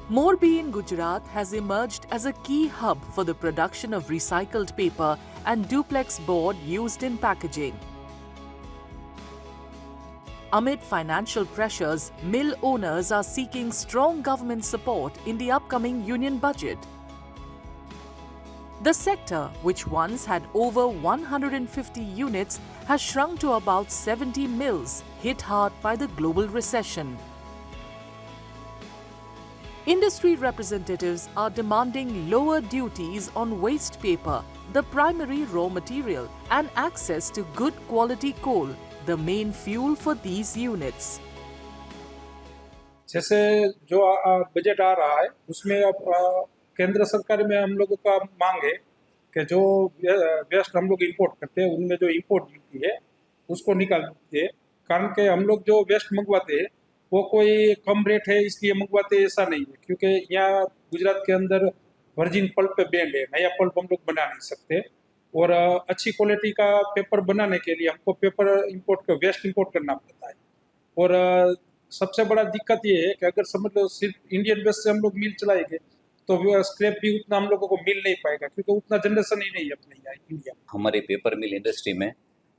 Morbi in Gujarat has emerged as a key hub for the production of recycled paper and duplex board used in packaging. Amid financial pressures, mill owners are seeking strong government support in the upcoming union budget. The sector, which once had over 150 units, has shrunk to about 70 mills, hit hard by the global recession. Industry representatives are demanding lower duties on waste paper, the primary raw material, and access to good quality coal, the main fuel for these units. जैसे जो budget आ रहा है उसमें अब केंद्र सरकार में हम लोगों का मांग है कि जो वेस्ट हम लोग इंपोर्ट करते हैं उनमें जो इंपोर्ट ड्यूटी है उसको निकाल दे। कारण कि हम लोग जो वेस्ट मंगवाते हैं वो कोई कम रेट है इसलिए मंगवाते हैं ऐसा नहीं है, क्योंकि यहाँ गुजरात के अंदर वर्जिन पल्प पे बैंड है, नया पल्प हम लोग बना नहीं सकते। और अच्छी क्वालिटी का पेपर बनाने के लिए हमको पेपर इंपोर्ट वेस्ट इंपोर्ट करना पड़ता है। और सबसे बड़ा दिक्कत ये है कि अगर समझ लो सिर्फ इंडियन वेस्ट से हम लोग मिल चलाएंगे तो स्क्रैप भी उतना हम लोगों को मिल नहीं पाएगा, क्योंकि उतना जनरेशन ही नहीं है अपने यहाँ इंडिया में। हमारी पेपर मिल इंडस्ट्री में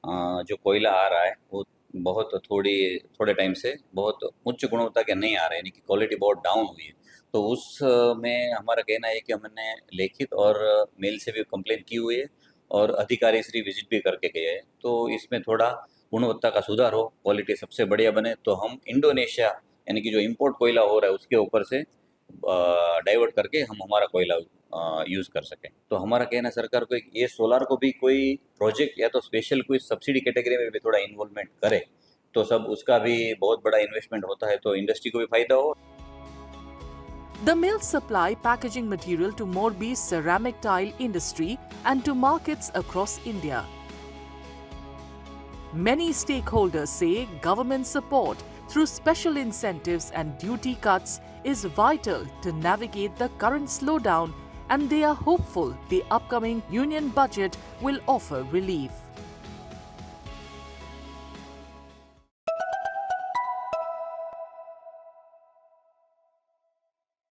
जो कोयला आ रहा है वो बहुत थोड़े टाइम से बहुत उच्च गुणवत्ता के नहीं आ रहे हैं, यानी कि क्वालिटी बहुत डाउन हुई है। तो उसमें हमारा कहना है कि हमने लिखित और मेल से भी कंप्लेन की हुई है और अधिकारी श्री विजिट भी करके गए हैं। तो इसमें थोड़ा गुणवत्ता का सुधार हो, क्वालिटी सबसे बढ़िया बने, तो हम इंडोनेशिया यानी कि जो इम्पोर्ट कोयला हो रहा है उसके ऊपर से डाइवर्ट करके हम हमारा कोयला यूज़ कर सकें। तो हमारा कहना है सरकार को ये सोलार को भी कोई प्रोजेक्ट या तो स्पेशल कोई सब्सिडी कैटेगरी में भी थोड़ा इन्वॉल्वमेंट करे, तो सब उसका भी बहुत बड़ा इन्वेस्टमेंट होता है तो इंडस्ट्री को भी फायदा हो। The mills supply packaging material to Morbi's ceramic tile industry and to markets across India. Many stakeholders say government support through special incentives and duty cuts is vital to navigate the current slowdown, and they are hopeful the upcoming union budget will offer relief.